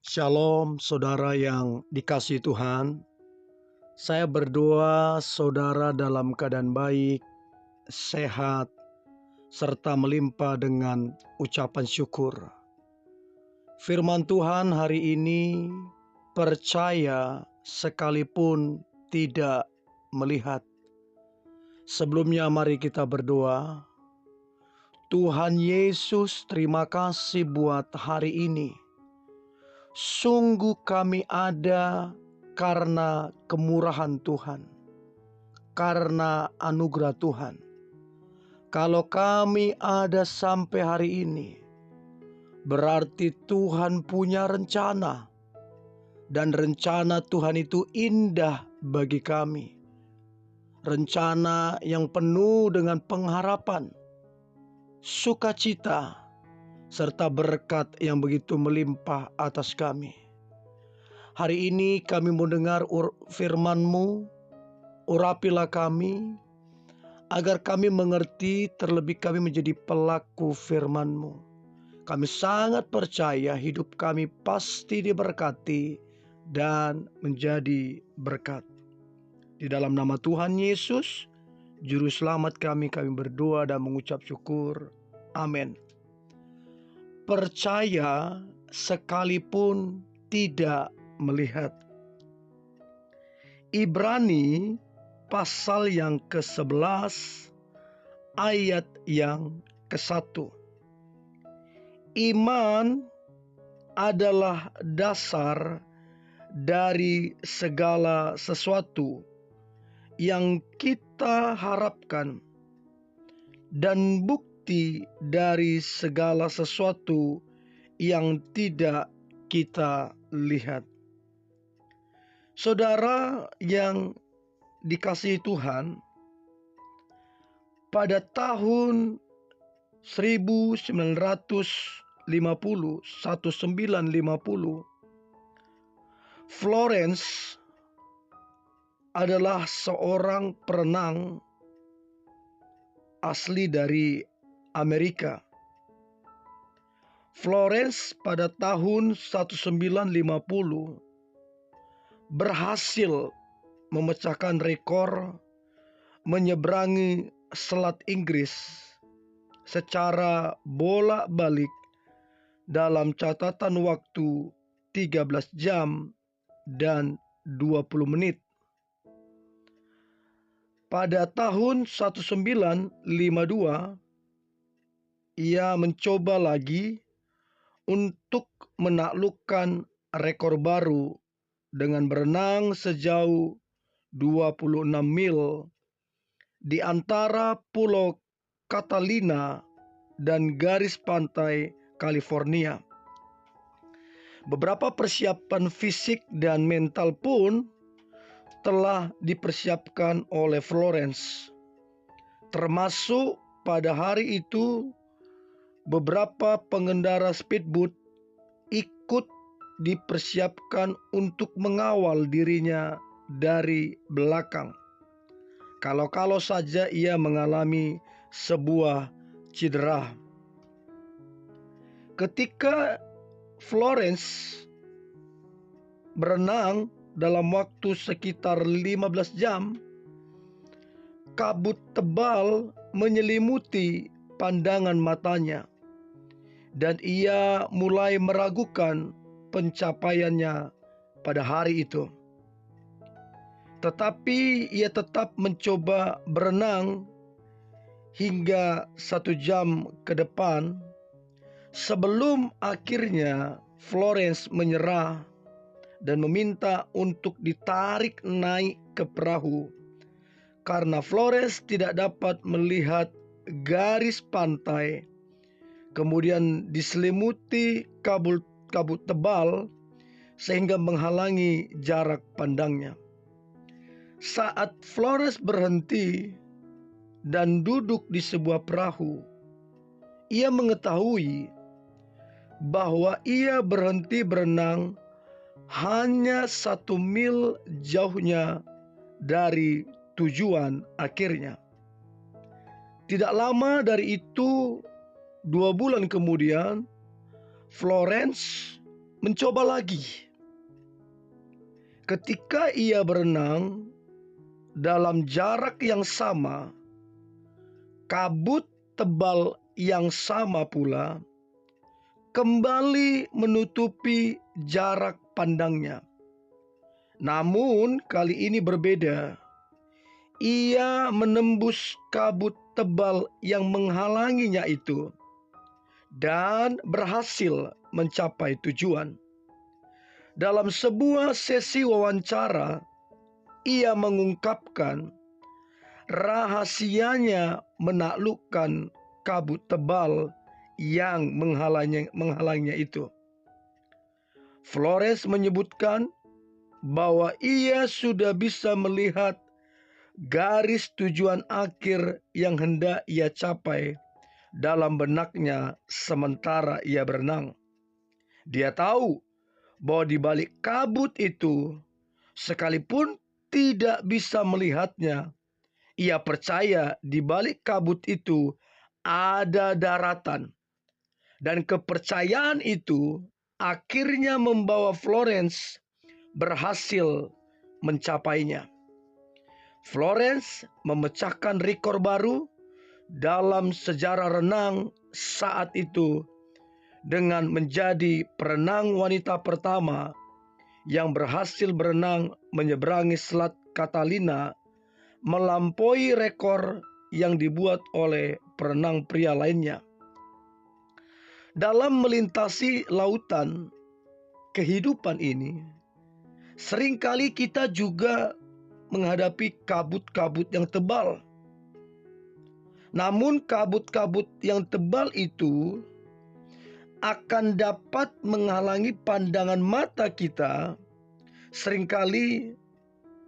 Shalom, saudara yang dikasihi Tuhan. Saya berdoa saudara dalam keadaan baik, sehat, serta melimpah dengan ucapan syukur. Firman Tuhan hari ini, percaya sekalipun tidak melihat. Sebelumnya mari kita berdoa. Tuhan Yesus, terima kasih buat hari ini. Sungguh kami ada karena kemurahan Tuhan, karena anugerah Tuhan. Kalau kami ada sampai hari ini, berarti Tuhan punya rencana. Dan rencana Tuhan itu indah bagi kami. Rencana yang penuh dengan pengharapan, sukacita, serta berkat yang begitu melimpah atas kami. Hari ini kami mendengar firman-Mu, urapilah kami, agar kami mengerti, terlebih kami menjadi pelaku firman-Mu. Kami sangat percaya hidup kami pasti diberkati dan menjadi berkat. Di dalam nama Tuhan Yesus, Juru Selamat kami berdoa dan mengucap syukur. Amin. Percaya sekalipun tidak melihat. Ibrani pasal yang ke-11 ayat yang ke-1. Iman adalah dasar dari segala sesuatu yang kita harapkan dan bukti dari segala sesuatu yang tidak kita lihat. Saudara yang dikasihi Tuhan, pada tahun 1950, Florence adalah seorang perenang asli dari Amerika. Florence pada tahun 1950 berhasil memecahkan rekor menyeberangi Selat Inggris secara bolak-balik dalam catatan waktu 13 jam dan 20 menit. Pada tahun 1952, ia mencoba lagi untuk menaklukkan rekor baru dengan berenang sejauh 26 mil di antara Pulau Catalina dan garis pantai California. Beberapa persiapan fisik dan mental pun telah dipersiapkan oleh Florence. Termasuk pada hari itu beberapa pengendara speedboat ikut dipersiapkan untuk mengawal dirinya dari belakang. Kalau saja ia mengalami sebuah cedera. Ketika Florence berenang dalam waktu sekitar 15 jam, kabut tebal menyelimuti pandangan matanya dan ia mulai meragukan pencapaiannya pada hari itu. Tetapi ia tetap mencoba berenang hingga 1 jam ke depan sebelum akhirnya Florence menyerah dan meminta untuk ditarik naik ke perahu karena Florence tidak dapat melihat garis pantai, kemudian diselimuti kabut tebal sehingga menghalangi jarak pandangnya. Saat Florence berhenti dan duduk di sebuah perahu, ia mengetahui bahwa ia berhenti berenang hanya 1 mil jauhnya dari tujuan akhirnya. Tidak lama dari itu, 2 bulan kemudian, Florence mencoba lagi. Ketika ia berenang dalam jarak yang sama, kabut tebal yang sama pula kembali menutupi jarak pandangnya. Namun kali ini berbeda. Ia menembus kabut tebal yang menghalanginya itu dan berhasil mencapai tujuan. Dalam sebuah sesi wawancara, ia mengungkapkan rahasianya menaklukkan kabut tebal yang menghalangnya itu. Flores menyebutkan bahwa ia sudah bisa melihat garis tujuan akhir yang hendak ia capai dalam benaknya sementara ia berenang. Dia tahu bahwa di balik kabut itu, sekalipun tidak bisa melihatnya, ia percaya di balik kabut itu ada daratan. Dan kepercayaan itu akhirnya membawa Florence berhasil mencapainya. Florence memecahkan rekor baru dalam sejarah renang saat itu dengan menjadi perenang wanita pertama yang berhasil berenang menyeberangi Selat Catalina, melampaui rekor yang dibuat oleh perenang pria lainnya. Dalam melintasi lautan kehidupan ini, seringkali kita juga menghadapi kabut-kabut yang tebal. Namun kabut-kabut yang tebal itu akan dapat menghalangi pandangan mata kita seringkali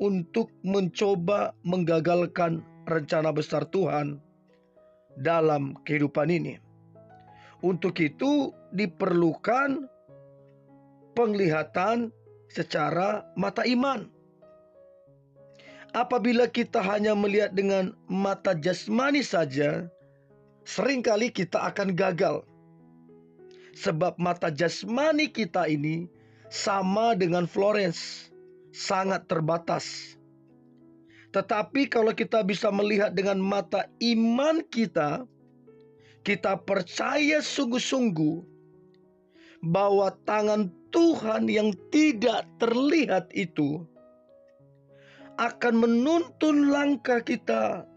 untuk mencoba menggagalkan rencana besar Tuhan dalam kehidupan ini. Untuk itu diperlukan penglihatan secara mata iman. Apabila kita hanya melihat dengan mata jasmani saja, seringkali kita akan gagal. Sebab mata jasmani kita ini sama dengan Florence, sangat terbatas. Tetapi kalau kita bisa melihat dengan mata iman kita, kita percaya sungguh-sungguh bahwa tangan Tuhan yang tidak terlihat itu akan menuntun langkah kita,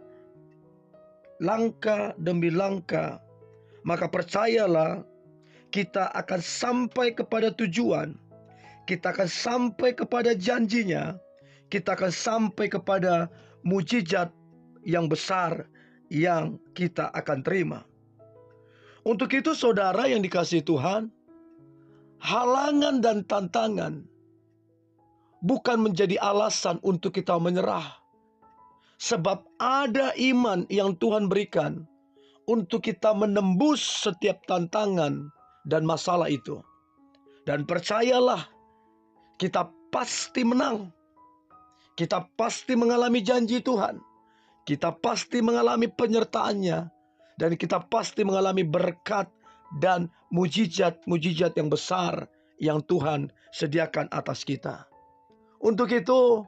langkah demi langkah. Maka percayalah, kita akan sampai kepada tujuan, kita akan sampai kepada janjinya, kita akan sampai kepada mujizat yang besar yang kita akan terima. Untuk itu saudara yang dikasihi Tuhan, halangan dan tantangan bukan menjadi alasan untuk kita menyerah. Sebab ada iman yang Tuhan berikan untuk kita menembus setiap tantangan dan masalah itu. Dan percayalah, kita pasti menang. Kita pasti mengalami janji Tuhan. Kita pasti mengalami penyertaannya. Dan kita pasti mengalami berkat dan mujizat-mujizat yang besar yang Tuhan sediakan atas kita. Untuk itu,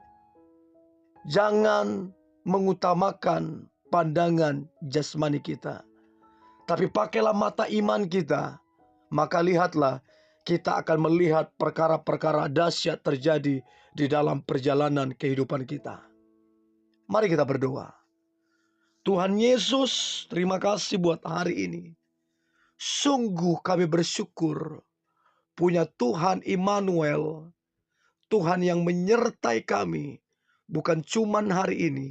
jangan mengutamakan pandangan jasmani kita, tapi pakailah mata iman kita. Maka lihatlah, kita akan melihat perkara-perkara dahsyat terjadi di dalam perjalanan kehidupan kita. Mari kita berdoa. Tuhan Yesus, terima kasih buat hari ini. Sungguh kami bersyukur punya Tuhan Immanuel, Tuhan yang menyertai kami, bukan cuman hari ini.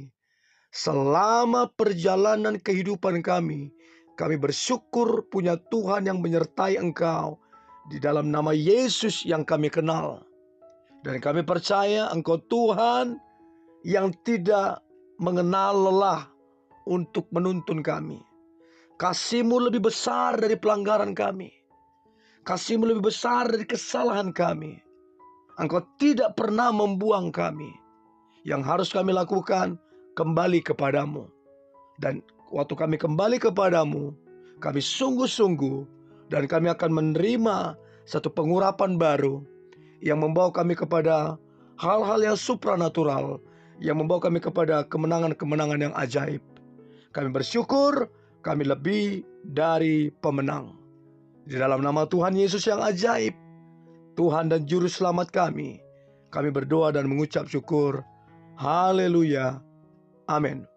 Selama perjalanan kehidupan kami bersyukur punya Tuhan yang menyertai Engkau. Di dalam nama Yesus yang kami kenal. Dan kami percaya Engkau Tuhan yang tidak mengenal lelah untuk menuntun kami. Kasih-Mu lebih besar dari pelanggaran kami. Kasih-Mu lebih besar dari kesalahan kami. Engkau tidak pernah membuang kami. Yang harus kami lakukan, kembali kepadamu. Dan waktu kami kembali kepadamu, kami sungguh-sungguh dan kami akan menerima satu pengurapan baru yang membawa kami kepada hal-hal yang supranatural, yang membawa kami kepada kemenangan-kemenangan yang ajaib. Kami bersyukur, kami lebih dari pemenang. Di dalam nama Tuhan Yesus yang ajaib, Tuhan dan Juru Selamat kami berdoa dan mengucap syukur. Haleluya. Amin.